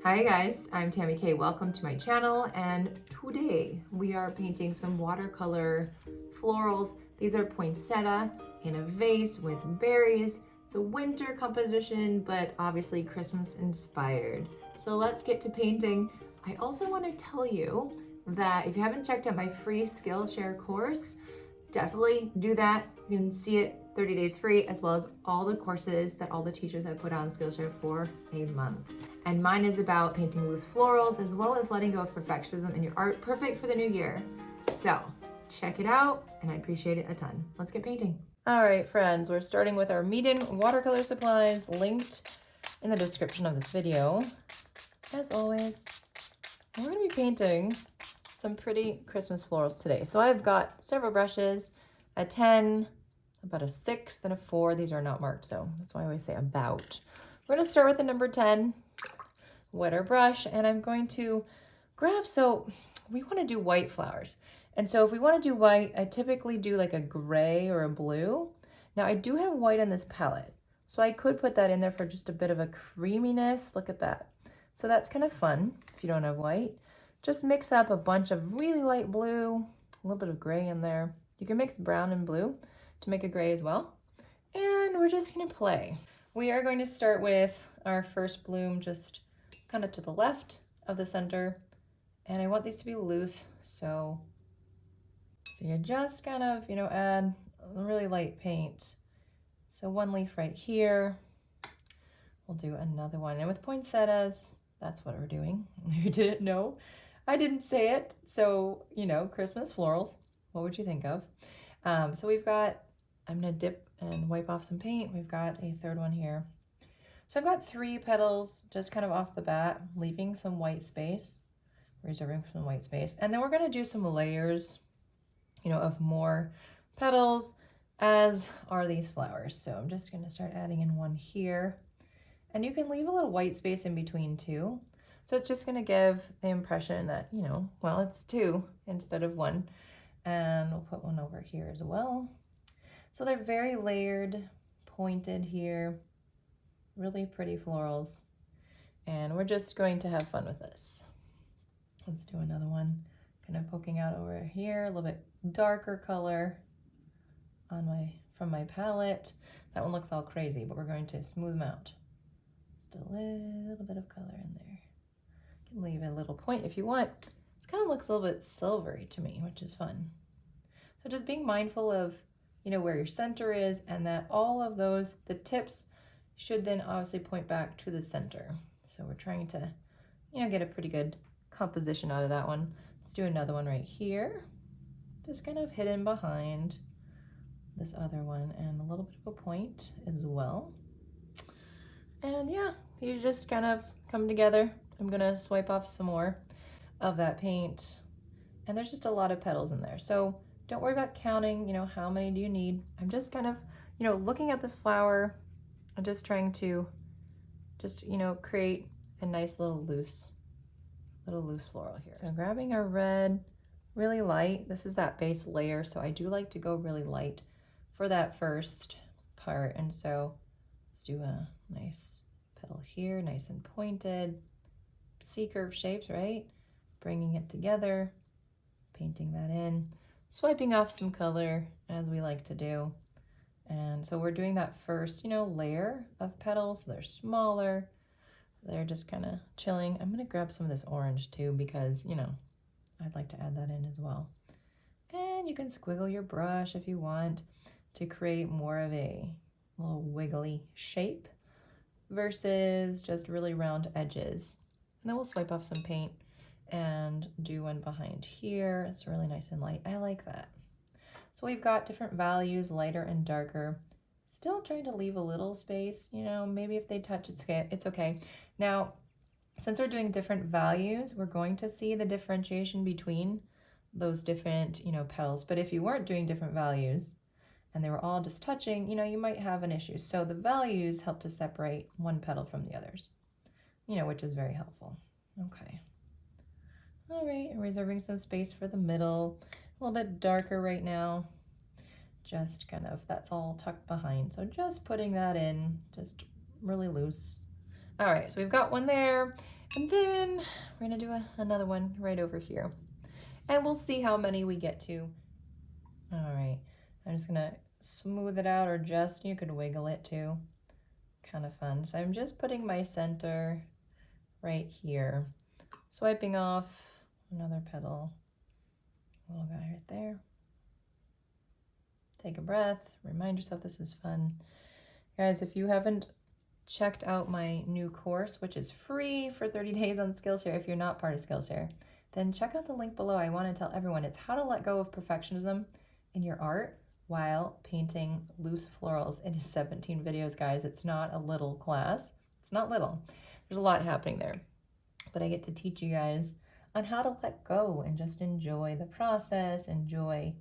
Hi guys, I'm Tammy K. Welcome to my channel, and today we are painting some watercolor florals. These are poinsettia in a vase with berries. It's a winter composition, but obviously Christmas inspired. So let's get to painting. I also want to tell you that if you haven't checked out my free Skillshare course, definitely do that. You can see it 30 days free, as well as all the courses that all the teachers have put on Skillshare for a month. And mine is about painting loose florals, as well as letting go of perfectionism in your art, perfect for the new year. So check it out, and I appreciate it a ton. Let's get painting. All right, friends, we're starting with our Meeden watercolor supplies linked in the description of this video. As always, we're gonna be painting some pretty Christmas florals today. So I've got several brushes, a 10, about a 6, and a 4. These are not marked, so that's why I always say about. We're gonna start with the number 10, wetter brush, and I'm going to grab, so we wanna do white flowers. And so if we wanna do white, I typically do like a gray or a blue. Now I do have white on this palette, so I could put that in there for just a bit of a creaminess. Look at that. So that's kind of fun if you don't have white. Just mix up a bunch of really light blue, a little bit of gray in there. You can mix brown and blue to make a gray as well. And we're just gonna play. We are going to start with our first bloom just kind of to the left of the center. And I want these to be loose, so you just kind of, add a really light paint. So one leaf right here. We'll do another one. And with poinsettias, that's what we're doing. You didn't know, I didn't say it. So, Christmas florals, what would you think of? So we've got, I'm gonna dip and wipe off some paint. We've got a third one here. So I've got 3 petals just kind of off the bat, leaving some white space, reserving some white space. And then we're gonna do some layers, of more petals, as are these flowers. So I'm just gonna start adding in one here. And you can leave a little white space in between too. So it's just gonna give the impression that, well, it's 2 instead of 1. And we'll put one over here as well. So they're very layered, pointed here, really pretty florals. And we're just going to have fun with this. Let's do another one, kind of poking out over here, a little bit darker color from my palette. That one looks all crazy, but we're going to smooth them out. Just a little bit of color in there. You can leave a little point if you want. This kind of looks a little bit silvery to me, which is fun. So just being mindful of, where your center is, and that all of those, the tips should then obviously point back to the center. So we're trying to, get a pretty good composition out of that one. Let's do another one right here. Just kind of hidden behind this other one, and a little bit of a point as well. And yeah, you just kind of come together. I'm gonna swipe off some more of that paint, and there's just a lot of petals in there. So don't worry about counting, how many do you need. I'm just kind of, looking at this flower. I'm just trying to create a nice little loose floral here. So grabbing our red, really light. This is that base layer, so I do like to go really light for that first part. And so let's do a nice petal here, nice and pointed. C-curve shapes, right? Bringing it together, painting that in, swiping off some color as we like to do. And so we're doing that first, layer of petals. They're smaller. They're just kind of chilling. I'm gonna grab some of this orange too, because, I'd like to add that in as well. And you can squiggle your brush if you want to create more of a little wiggly shape versus just really round edges. And then we'll swipe off some paint and do one behind here. It's really nice and light. I like that. So we've got different values, lighter and darker. Still trying to leave a little space, maybe if they touch, it's okay. Now, since we're doing different values, we're going to see the differentiation between those different, petals. But if you weren't doing different values and they were all just touching, you might have an issue. So the values help to separate one petal from the others, which is very helpful. Okay. All right, reserving some space for the middle, a little bit darker right now. Just kind of, that's all tucked behind. So just putting that in, just really loose. All right, so we've got one there. And then we're gonna do another one right over here. And we'll see how many we get to. All right, I'm just gonna smooth it out, or just, you could wiggle it too. Kind of fun. So I'm just putting my center right here. Swiping off another petal. Little guy right there. Take a breath. Remind yourself this is fun. Guys, if you haven't checked out my new course, which is free for 30 days on Skillshare, if you're not part of Skillshare, then check out the link below. I want to tell everyone it's how to let go of perfectionism in your art while painting loose florals. It is 17 videos, guys. It's not a little class. It's not little. There's a lot happening there. But I get to teach you guys on how to let go and just enjoy the process, enjoy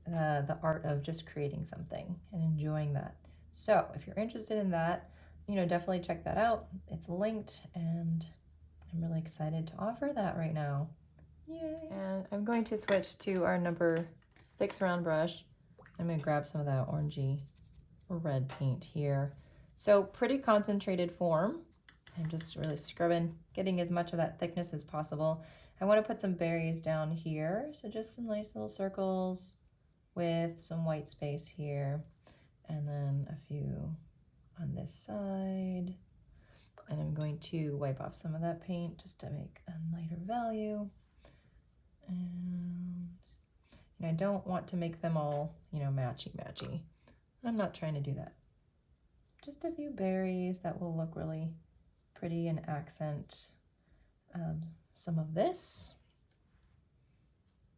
the art of just creating something and enjoying that. So if you're interested in that, definitely check that out. It's linked, and I'm really excited to offer that right now. Yay! And I'm going to switch to our number 6 round brush. I'm going to grab some of that orangey red paint here. So pretty concentrated form. I'm just really scrubbing, getting as much of that thickness as possible. I want to put some berries down here. So just some nice little circles with some white space here. And then a few on this side. And I'm going to wipe off some of that paint just to make a lighter value. And I don't want to make them all, matchy-matchy. I'm not trying to do that. Just a few berries that will look really pretty and accent some of this.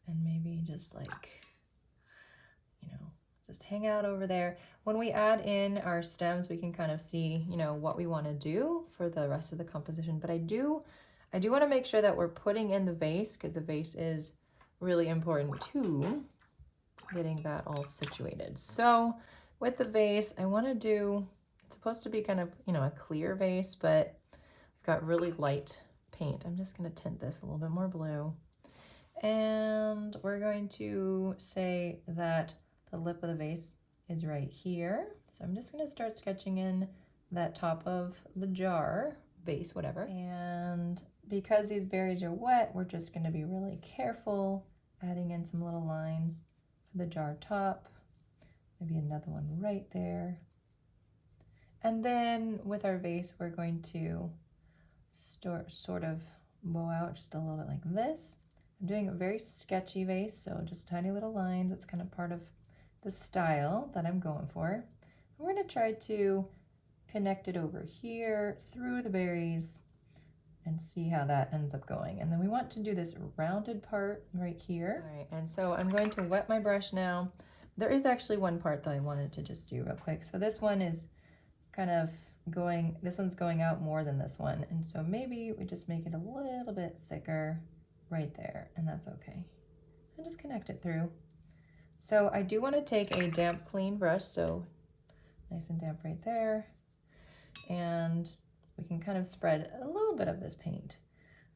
And maybe just like, just hang out over there. When we add in our stems, we can kind of see, what we want to do for the rest of the composition. But I do want to make sure that we're putting in the vase, because the vase is really important too, getting that all situated. So with the vase, I want to do, it's supposed to be kind of, a clear vase, but I've got really light paint. I'm just going to tint this a little bit more blue. And we're going to say that the lip of the vase is right here. So I'm just going to start sketching in that top of the jar, vase, whatever. And because these berries are wet, we're just going to be really careful, adding in some little lines for the jar top. Maybe another one right there. And then with our vase, we're going to sort of bow out just a little bit like this. I'm doing a very sketchy vase, so just tiny little lines. It's kind of part of the style that I'm going for. We're going to try to connect it over here through the berries and see how that ends up going. And then we want to do this rounded part right here. All right, and so I'm going to wet my brush now. There is actually one part that I wanted to just do real quick. So this one is kind of going, this one's going out more than this one. And so maybe we just make it a little bit thicker right there, and that's okay. And just connect it through. So I do want to take a damp, clean brush, so nice and damp right there. And we can kind of spread a little bit of this paint.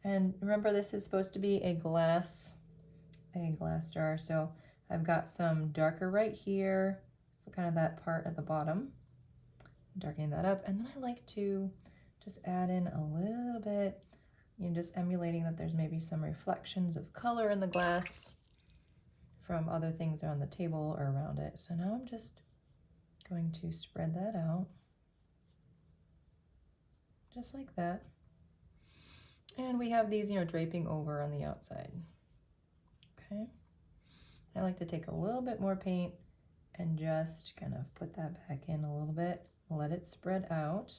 And remember, this is supposed to be a glass jar. So I've got some darker right here for kind of that part at the bottom. Darkening that up. And then I like to just add in a little bit, just emulating that there's maybe some reflections of color in the glass from other things on the table or around it. So now I'm just going to spread that out. Just like that. And we have these, draping over on the outside. Okay. I like to take a little bit more paint and just kind of put that back in a little bit, let it spread out,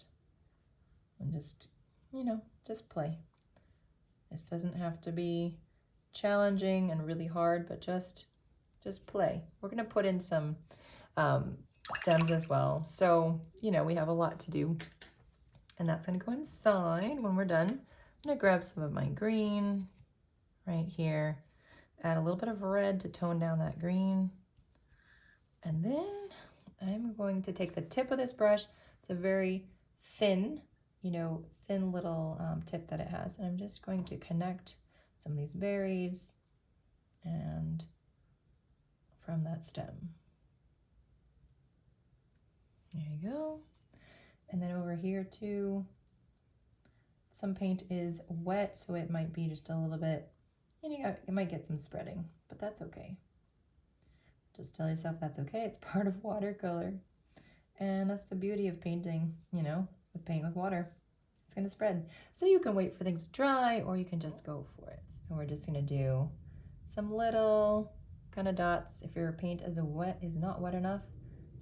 and just, just play. This doesn't have to be challenging and really hard, but just play. We're gonna put in some stems as well. So, we have a lot to do. And that's gonna go inside when we're done. I'm gonna grab some of my green right here, add a little bit of red to tone down that green. And then I'm going to take the tip of this brush. It's a very thin, thin little tip that it has. And I'm just going to connect some of these berries and from that stem. There you go. And then over here too, Some paint is wet, so it might be just a little bit, and you might get some spreading, but that's okay. Just tell yourself that's okay. It's part of watercolor. And that's the beauty of painting, you know, with paint with water. It's gonna spread. So you can wait for things to dry, or you can just go for it. And we're just gonna do some little kind of dots. If your paint is not wet enough,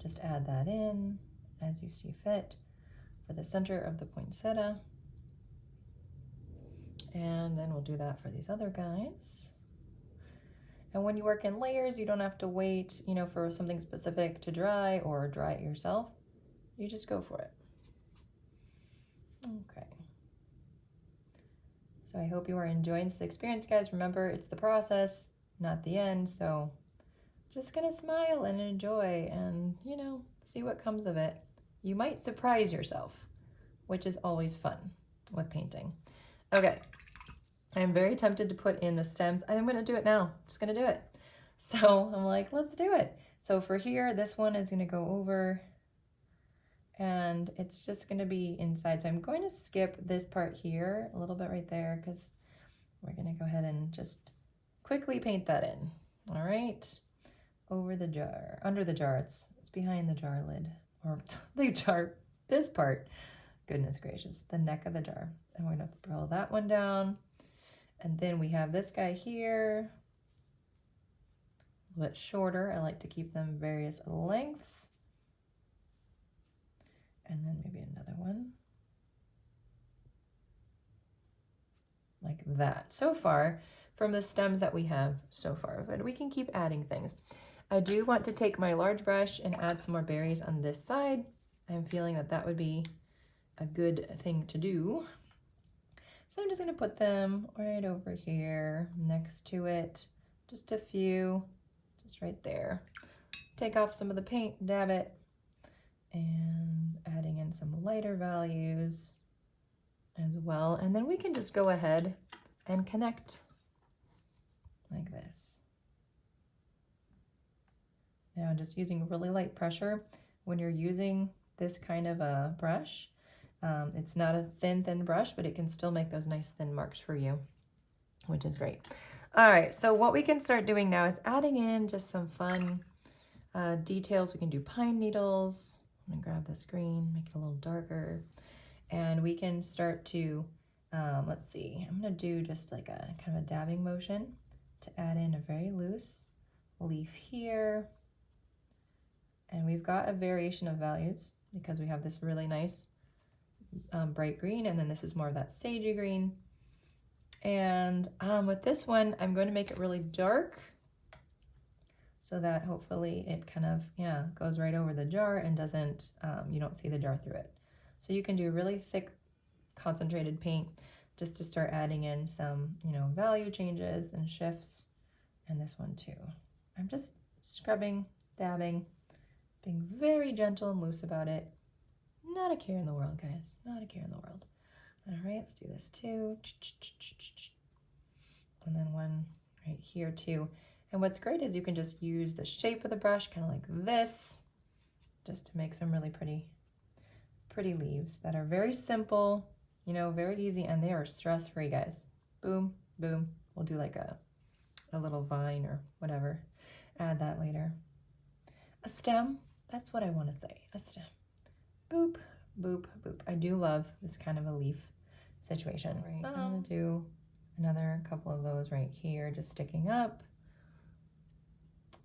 just add that in as you see fit for the center of the poinsettia. And then we'll do that for these other guys. And when you work in layers, you don't have to wait, you know, for something specific to dry or dry it yourself. You just go for it. Okay. So I hope you are enjoying this experience, guys. Remember, it's the process, not the end. So just gonna smile and enjoy and, you know, see what comes of it. You might surprise yourself, which is always fun with painting. Okay. I'm very tempted to put in the stems. I'm going to do it now. I'm just going to do it. So I'm like, let's do it. So for here, this one is going to go over and it's just going to be inside. So I'm going to skip this part here a little bit right there because we're going to go ahead and just quickly paint that in. All right. Over the jar, under the jar. It's behind the jar lid or the jar, this part. Goodness gracious, the neck of the jar. And we're going to pull that one down. And then we have this guy here, a little bit shorter. I like to keep them various lengths. And then maybe another one. Like that. So far, from the stems that we have so far, but we can keep adding things. I do want to take my large brush and add some more berries on this side. I'm feeling that that would be a good thing to do. So I'm just going to put them right over here next to it. Just a few, just right there. Take off some of the paint, dab it, and adding in some lighter values as well. And then we can just go ahead and connect like this. Now just using really light pressure when you're using this kind of a brush. It's not a thin brush, but it can still make those nice thin marks for you, which is great. All right, so what we can start doing now is adding in just some fun details. We can do pine needles. I'm gonna grab this green, make it a little darker. And we can start to, let's see, I'm gonna do just like a kind of a dabbing motion to add in a very loose leaf here. And we've got a variation of values because we have this really nice bright green, and then this is more of that sagey green. And with this one, I'm going to make it really dark so that hopefully it kind of, yeah, goes right over the jar and doesn't, you don't see the jar through it. So you can do really thick concentrated paint just to start adding in some, you know, value changes and shifts. And this one too. I'm just scrubbing, dabbing, being very gentle and loose about it. Not a care in the world, guys. Not a care in the world. All right, let's do this too. And then one right here too. And what's great is you can just use the shape of the brush, kind of like this, just to make some really pretty leaves that are very simple, you know, very easy, and they are stress-free, guys. Boom, boom. We'll do like a little vine or whatever. Add that later. A stem, that's what I want to say, a stem. Boop, boop, boop. I do love this kind of a leaf situation. Right, I'm gonna do another couple of those right here, just sticking up.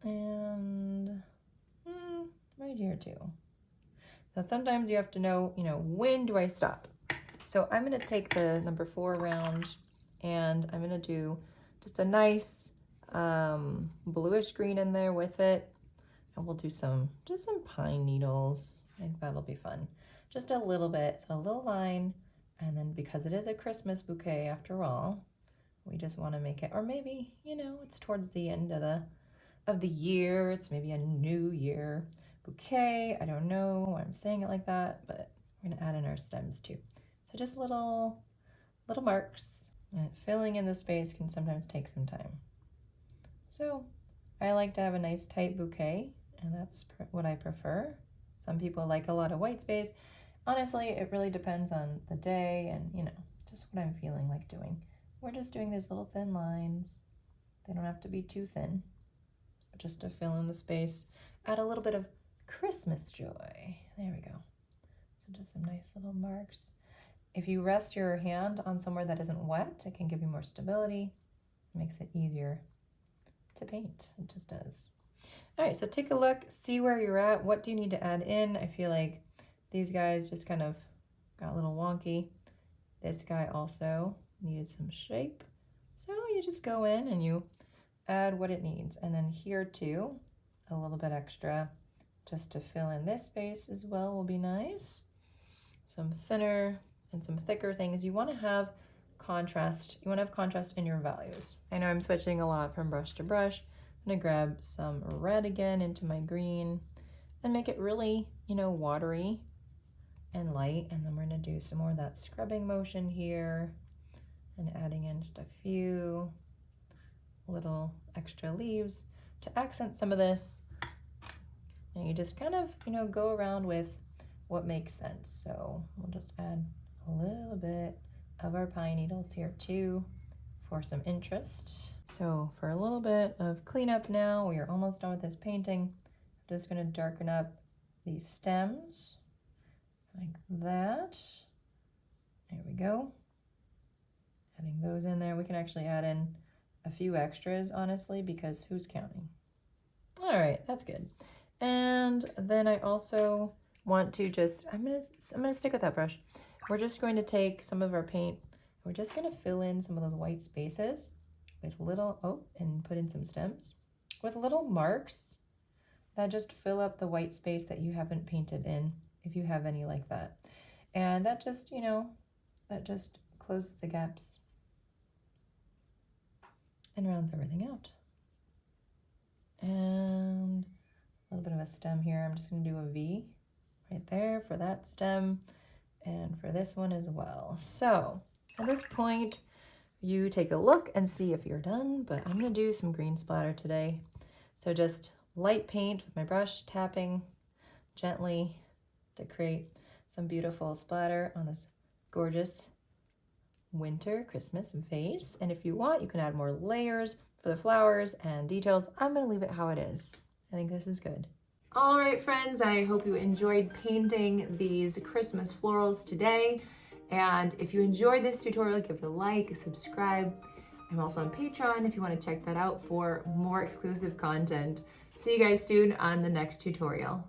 And right here too. Now sometimes you have to know, you know, when do I stop? So I'm gonna take the number 4 round and I'm gonna do just a nice bluish green in there with it. And we'll do just some pine needles. I think that'll be fun. Just a little bit, so a little line. And then because it is a Christmas bouquet after all, we just wanna make it, or maybe, you know, it's towards the end of the year. It's maybe a new year bouquet. I don't know why I'm saying it like that, but we're gonna add in our stems too. So just little marks. And filling in the space can sometimes take some time. So I like to have a nice tight bouquet, and that's what I prefer. Some people like a lot of white space. Honestly, it really depends on the day and, you know, just what I'm feeling like doing. We're just doing these little thin lines. They don't have to be too thin, but just to fill in the space, add a little bit of Christmas joy. There we go. So just some nice little marks. If you rest your hand on somewhere that isn't wet, it can give you more stability. It makes it easier to paint. It just does. All right, so take a look, see where you're at. What do you need to add in? I feel like these guys just kind of got a little wonky. This guy also needed some shape. So you just go in and you add what it needs. And then here too, a little bit extra just to fill in this space as well will be nice. Some thinner and some thicker things. You want to have contrast. You want to have contrast in your values. I know I'm switching a lot from brush to brush. I'm going to grab some red again into my green and make it really, you know, watery and light. And then we're going to do some more of that scrubbing motion here and adding in just a few little extra leaves to accent some of this. And you just kind of, you know, go around with what makes sense. So we'll just add a little bit of our pine needles here too for some interest. So for a little bit of cleanup now, we are almost done with this painting. I'm just going to darken up these stems like that. There we go. Adding those in there. We can actually add in a few extras, honestly, because who's counting? All right, that's good. And then I also want to just, I'm gonna stick with that brush. We're just going to take some of our paint. We're just going to fill in some of those white spaces with little, and put in some stems with little marks that just fill up the white space that you haven't painted in, if you have any like that. And that just, you know, that just closes the gaps and rounds everything out. And a little bit of a stem here. I'm just going to do a V right there for that stem and for this one as well. So at this point, you take a look and see if you're done, but I'm going to do some green splatter today. So just light paint with my brush, tapping gently to create some beautiful splatter on this gorgeous winter Christmas vase. And if you want, you can add more layers for the flowers and details. I'm going to leave it how it is. I think this is good. All right, friends, I hope you enjoyed painting these Christmas florals today. And if you enjoyed this tutorial, give it a like, subscribe. I'm also on Patreon if you want to check that out for more exclusive content. See you guys soon on the next tutorial.